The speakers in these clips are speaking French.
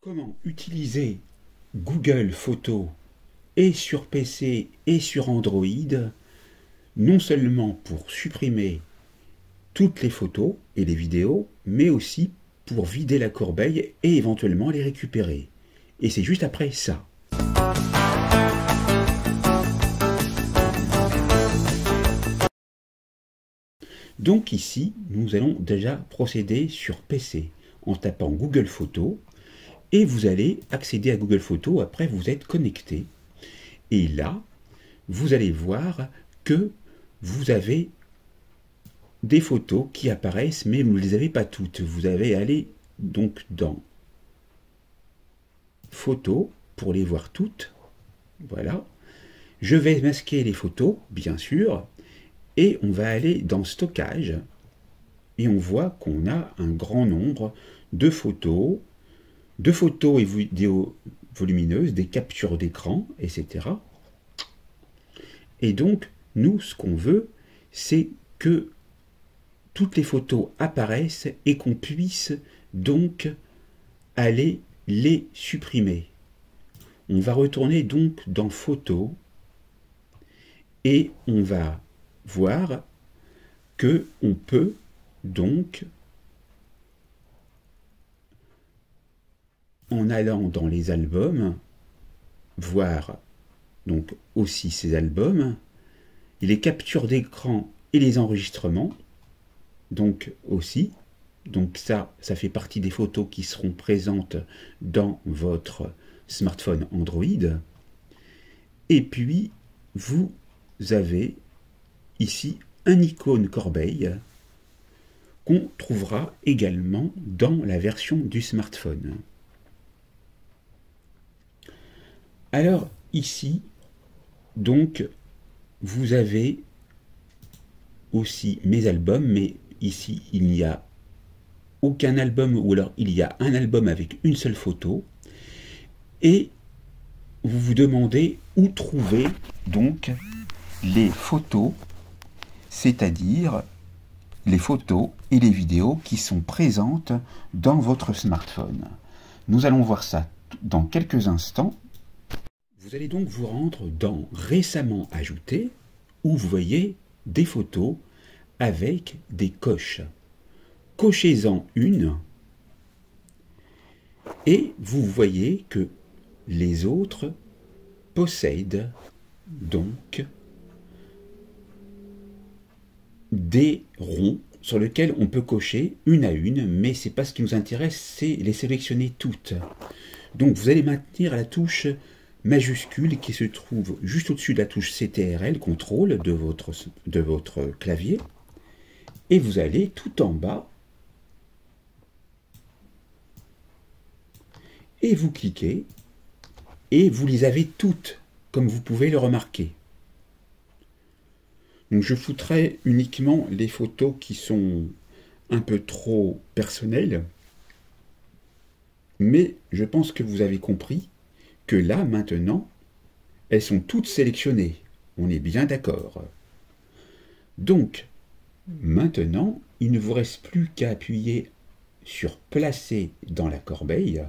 Comment utiliser Google Photos et sur PC et sur Android, non seulement pour supprimer toutes les photos et les vidéos, mais aussi pour vider la corbeille et éventuellement les récupérer. Et c'est juste après ça. Donc ici, nous allons déjà procéder sur PC en tapant Google Photos et vous allez accéder à Google Photos après vous êtes connecté. Et là, vous allez voir que vous avez des photos qui apparaissent, mais vous ne les avez pas toutes. Vous allez aller donc dans Photos pour les voir toutes. Voilà. Je vais masquer les photos, bien sûr, et on va aller dans Stockage. Et on voit qu'on a un grand nombre de photos et vidéos volumineuses, des captures d'écran, etc. Et donc, nous, ce qu'on veut, c'est que toutes les photos apparaissent et qu'on puisse donc aller les supprimer. On va retourner donc dans Photos et on va voir que on peut donc, en allant dans les albums, voir donc aussi ces albums, les captures d'écran et les enregistrements, donc aussi, donc ça fait partie des photos qui seront présentes dans votre smartphone Android. Et puis, vous avez ici un icône corbeille qu'on trouvera également dans la version du smartphone. Alors ici, donc, vous avez aussi mes albums, mais ici il n'y a aucun album, ou alors il y a un album avec une seule photo, et vous vous demandez où trouver donc les photos, c'est-à-dire les photos et les vidéos qui sont présentes dans votre smartphone. Nous allons voir ça dans quelques instants. Vous allez donc vous rendre dans Récemment ajouté, où vous voyez des photos avec des coches. Cochez-en une et vous voyez que les autres possèdent donc des ronds sur lesquels on peut cocher une à une, mais c'est pas ce qui nous intéresse, c'est les sélectionner toutes. Donc vous allez maintenir la touche majuscule qui se trouve juste au-dessus de la touche CTRL, contrôle de votre clavier, et vous allez tout en bas et vous cliquez et vous les avez toutes, comme vous pouvez le remarquer. Donc je foutrai uniquement les photos qui sont un peu trop personnelles, mais je pense que vous avez compris que là, maintenant, elles sont toutes sélectionnées. On est bien d'accord. Donc, maintenant, il ne vous reste plus qu'à appuyer sur Placer dans la corbeille,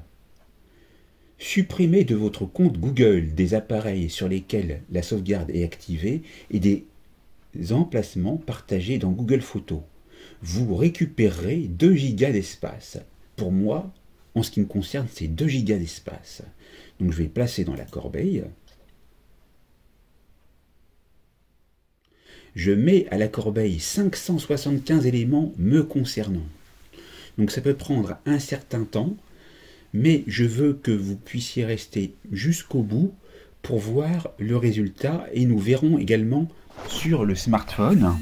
supprimer de votre compte Google des appareils sur lesquels la sauvegarde est activée et des emplacements partagés dans Google Photos. Vous récupérerez 2 Go d'espace. Pour moi, en ce qui me concerne, c'est 2 Go d'espace. Donc je vais placer dans la corbeille. Je mets à la corbeille 575 éléments me concernant. Donc ça peut prendre un certain temps, mais je veux que vous puissiez rester jusqu'au bout pour voir le résultat, et nous verrons également sur le smartphone.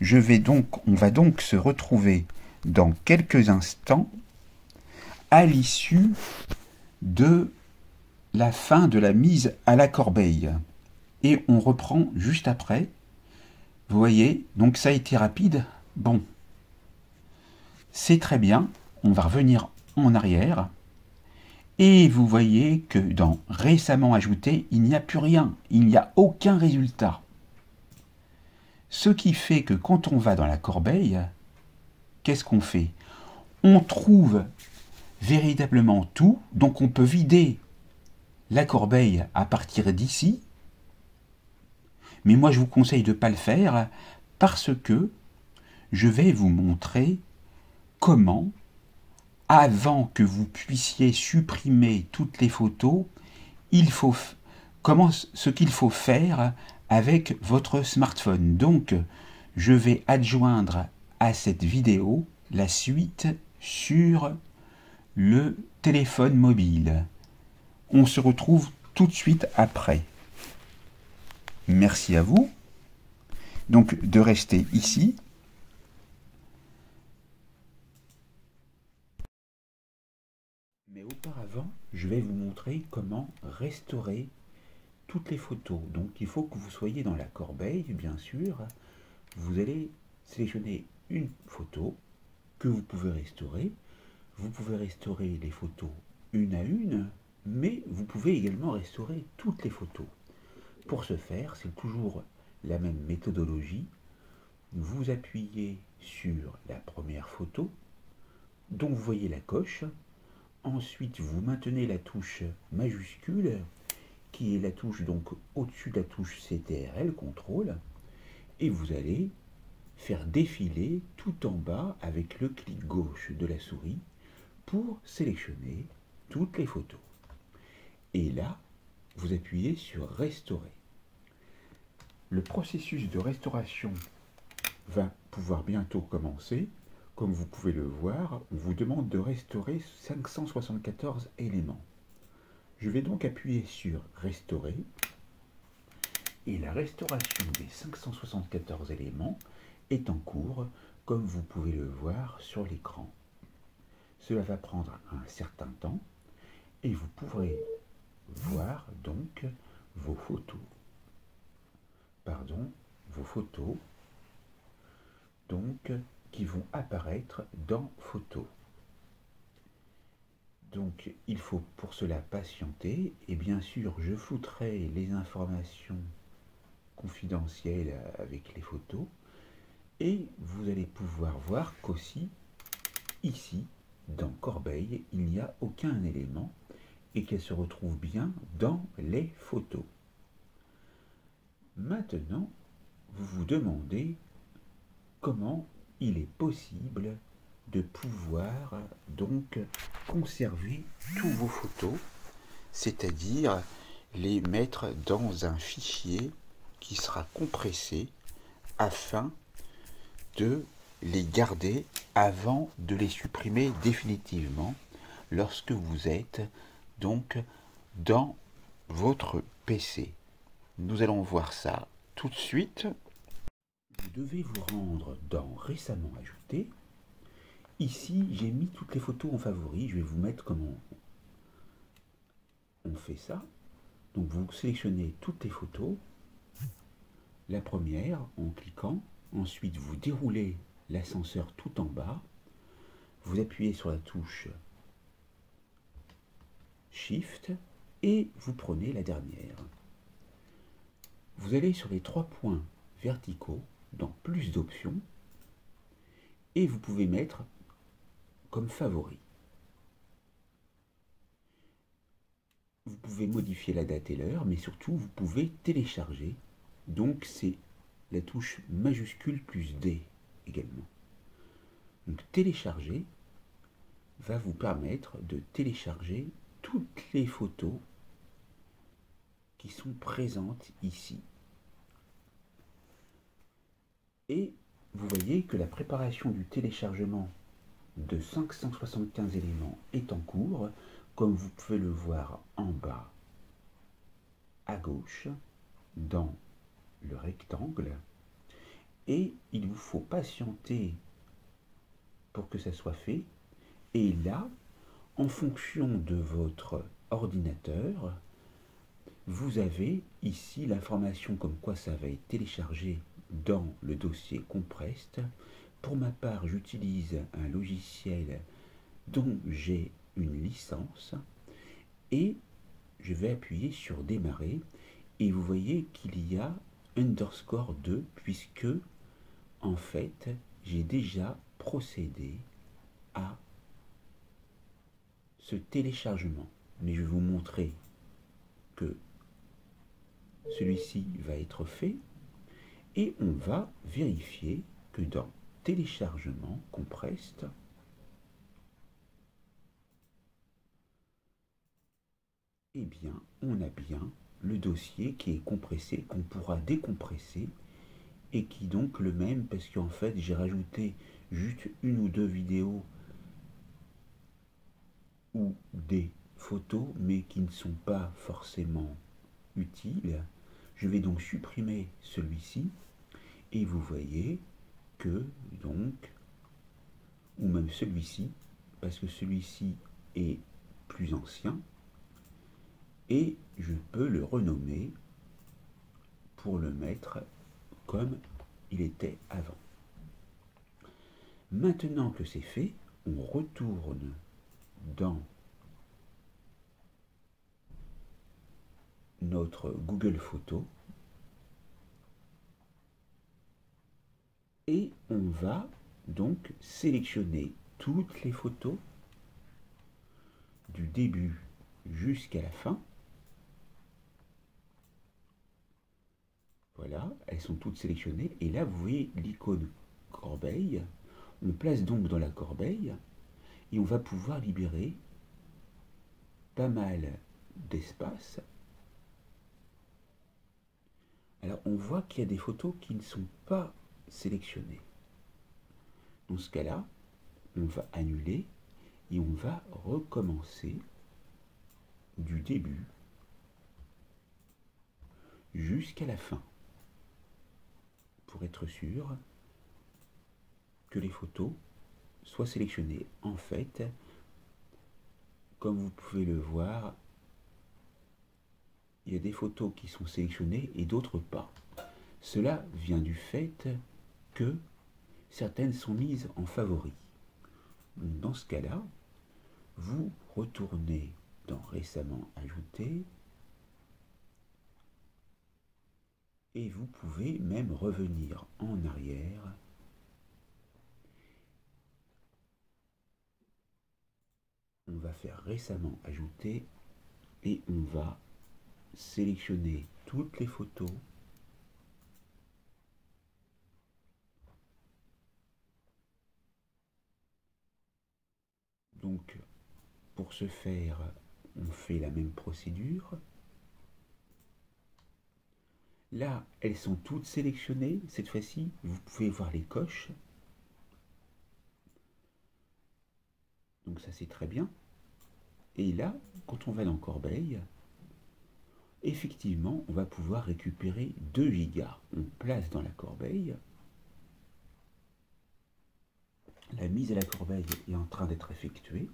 On va donc se retrouver dans quelques instants à l'issue de la fin de la mise à la corbeille. Et on reprend juste après. Vous voyez, donc ça a été rapide. Bon, c'est très bien. On va revenir en arrière. Et vous voyez que dans Récemment ajouté, il n'y a plus rien. Il n'y a aucun résultat. Ce qui fait que quand on va dans la corbeille, qu'est-ce qu'on fait? On trouve véritablement tout. Donc on peut vider la corbeille à partir d'ici. Mais moi je vous conseille de ne pas le faire parce que je vais vous montrer comment, avant que vous puissiez supprimer toutes les photos, ce qu'il faut faire avec votre smartphone. Donc, je vais adjoindre à cette vidéo la suite sur le téléphone mobile. On se retrouve tout de suite après. Merci à vous. Donc, de rester ici. Mais auparavant, je vais vous montrer comment restaurer toutes les photos. Donc il faut que vous soyez dans la corbeille, bien sûr. Vous allez sélectionner une photo que vous pouvez restaurer. Vous pouvez restaurer les photos une à une, mais vous pouvez également restaurer toutes les photos. Pour ce faire, c'est toujours la même méthodologie. Vous appuyez sur la première photo, dont vous voyez la coche. Ensuite, vous maintenez la touche majuscule, qui est la touche donc au-dessus de la touche CTRL, contrôle, et vous allez faire défiler tout en bas avec le clic gauche de la souris pour sélectionner toutes les photos. Et là, vous appuyez sur restaurer. Le processus de restauration va pouvoir bientôt commencer. Comme vous pouvez le voir, on vous demande de restaurer 574 éléments. Je vais donc appuyer sur restaurer et la restauration des 574 éléments est en cours, comme vous pouvez le voir sur l'écran. Cela va prendre un certain temps et vous pourrez voir donc vos photos. Vos photos donc qui vont apparaître dans photos. Donc il faut pour cela patienter et bien sûr je flouterai les informations confidentielles avec les photos et vous allez pouvoir voir qu'aussi ici dans Corbeille il n'y a aucun élément et qu'elle se retrouve bien dans les photos. Maintenant vous vous demandez comment il est possible de pouvoir donc conserver tous vos photos, c'est-à-dire les mettre dans un fichier qui sera compressé afin de les garder avant de les supprimer définitivement lorsque vous êtes donc dans votre PC. Nous allons voir ça tout de suite. Vous devez vous rendre dans récemment ajouté. Ici, j'ai mis toutes les photos en favori. Je vais vous mettre comment on fait ça. Donc, vous sélectionnez toutes les photos. La première en cliquant. Ensuite, vous déroulez l'ascenseur tout en bas. Vous appuyez sur la touche Shift et vous prenez la dernière. Vous allez sur les trois points verticaux dans plus d'options et vous pouvez mettre comme favori. Vous pouvez modifier la date et l'heure, mais surtout vous pouvez télécharger. Donc c'est la touche majuscule plus D également. Donc télécharger va vous permettre de télécharger toutes les photos qui sont présentes ici. Et vous voyez que la préparation du téléchargement de 575 éléments est en cours, comme vous pouvez le voir en bas à gauche dans le rectangle, et il vous faut patienter pour que ça soit fait. Et là, en fonction de votre ordinateur, vous avez ici l'information comme quoi ça va être téléchargé dans le dossier Compressed. Pour ma part, j'utilise un logiciel dont j'ai une licence et je vais appuyer sur démarrer et vous voyez qu'il y a underscore 2 puisque en fait j'ai déjà procédé à ce téléchargement. Mais je vais vous montrer que celui-ci va être fait et on va vérifier que dans téléchargement compressed, eh bien, on a bien le dossier qui est compressé, qu'on pourra décompresser et qui est donc le même parce qu'en fait j'ai rajouté juste une ou deux vidéos ou des photos mais qui ne sont pas forcément utiles. Je vais donc supprimer celui-ci et vous voyez que donc, ou même celui-ci, parce que celui-ci est plus ancien, et je peux le renommer pour le mettre comme il était avant. Maintenant que c'est fait, on retourne dans notre Google Photos et on va donc sélectionner toutes les photos du début jusqu'à la fin. Voilà, elles sont toutes sélectionnées et là vous voyez l'icône corbeille. On place donc dans la corbeille et on va pouvoir libérer pas mal d'espace. Alors on voit qu'il y a des photos qui ne sont pas sélectionnées. Dans ce cas-là, on va annuler et on va recommencer du début jusqu'à la fin pour être sûr que les photos soient sélectionnées. En fait, comme vous pouvez le voir, il y a des photos qui sont sélectionnées et d'autres pas. Cela vient du fait que certaines sont mises en favoris. Dans ce cas-là, vous retournez dans récemment ajouté et vous pouvez même revenir en arrière on va faire récemment ajouté et on va sélectionner toutes les photos donc pour ce faire on fait la même procédure. Là elles sont toutes sélectionnées, cette fois-ci vous pouvez voir les coches, donc ça c'est très bien. Et là quand on va dans Corbeille, effectivement on va pouvoir récupérer 2 gigas. On place dans la corbeille, la mise à la corbeille est en train d'être effectuée.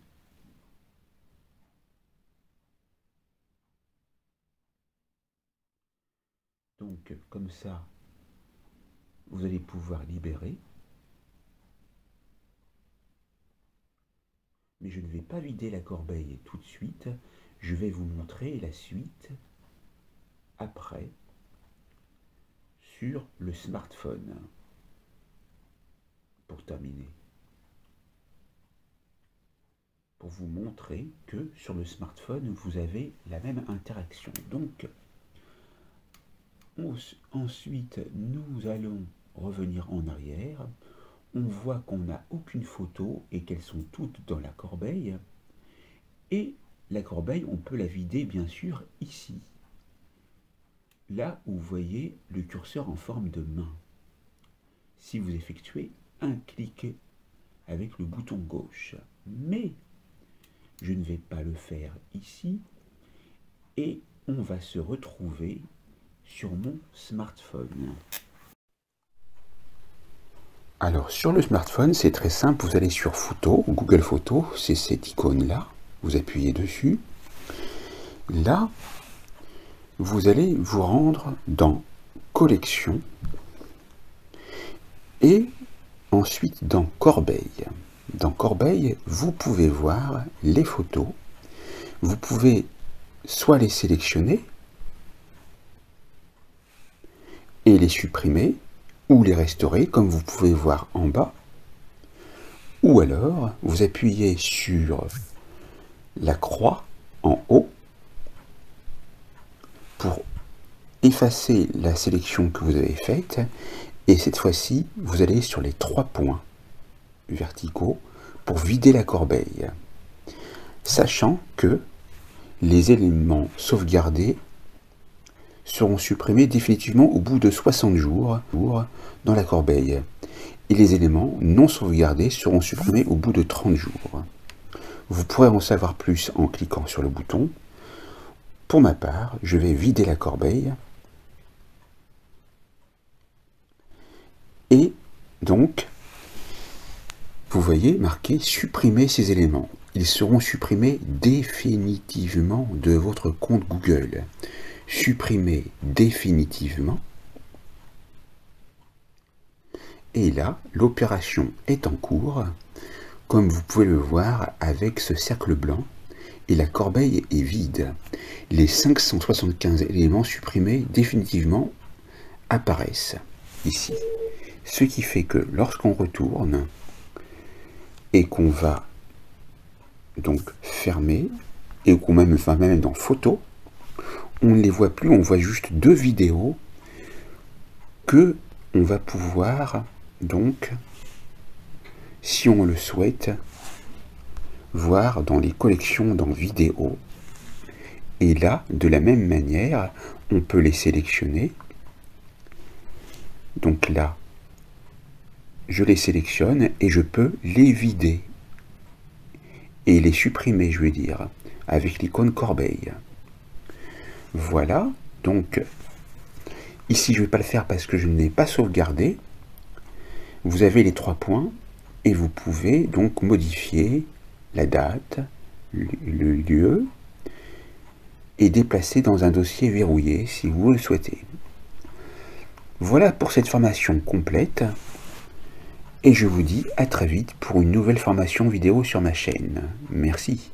Donc comme ça vous allez pouvoir libérer, mais je ne vais pas vider la corbeille tout de suite, je vais vous montrer la suite après sur le smartphone pour terminer, pour vous montrer que sur le smartphone vous avez la même interaction. Donc ensuite nous allons revenir en arrière, on voit qu'on n'a aucune photo et qu'elles sont toutes dans la corbeille, et la corbeille on peut la vider bien sûr ici, là où vous voyez le curseur en forme de main. Si vous effectuez un clic avec le bouton gauche, mais je ne vais pas le faire ici et on va se retrouver sur mon smartphone. Alors sur le smartphone c'est très simple, vous allez sur Photos, Google Photos, c'est cette icône là, vous appuyez dessus. Là vous allez vous rendre dans Collection et ensuite dans Corbeille. Dans Corbeille vous pouvez voir les photos, vous pouvez soit les sélectionner et les supprimer ou les restaurer comme vous pouvez voir en bas, ou alors vous appuyez sur la croix en haut pour effacer la sélection que vous avez faite, et cette fois-ci, vous allez sur les 3 points verticaux pour vider la corbeille, sachant que les éléments sauvegardés seront supprimés définitivement au bout de 60 jours dans la corbeille, et les éléments non sauvegardés seront supprimés au bout de 30 jours. Vous pourrez en savoir plus en cliquant sur le bouton. Pour ma part, je vais vider la corbeille, et donc vous voyez marqué supprimer ces éléments. Ils seront supprimés définitivement de votre compte Google. Supprimer définitivement. Et là, l'opération est en cours, comme vous pouvez le voir avec ce cercle blanc, et la corbeille est vide. Les 575 éléments supprimés définitivement apparaissent ici. Ce qui fait que lorsqu'on retourne et qu'on va donc fermer, et qu'on va même dans photo, on ne les voit plus, on voit juste 2 vidéos que on va pouvoir donc, si on le souhaite, voir dans les collections dans vidéo. Et là, de la même manière, on peut les sélectionner. Donc là, je les sélectionne et je peux les vider et les supprimer, je veux dire, avec l'icône corbeille. Voilà, donc ici je ne vais pas le faire parce que je ne l'ai pas sauvegardé. Vous avez les 3 points et vous pouvez donc modifier la date, le lieu et déplacer dans un dossier verrouillé si vous le souhaitez. Voilà pour cette formation complète. Et je vous dis à très vite pour une nouvelle formation vidéo sur ma chaîne. Merci.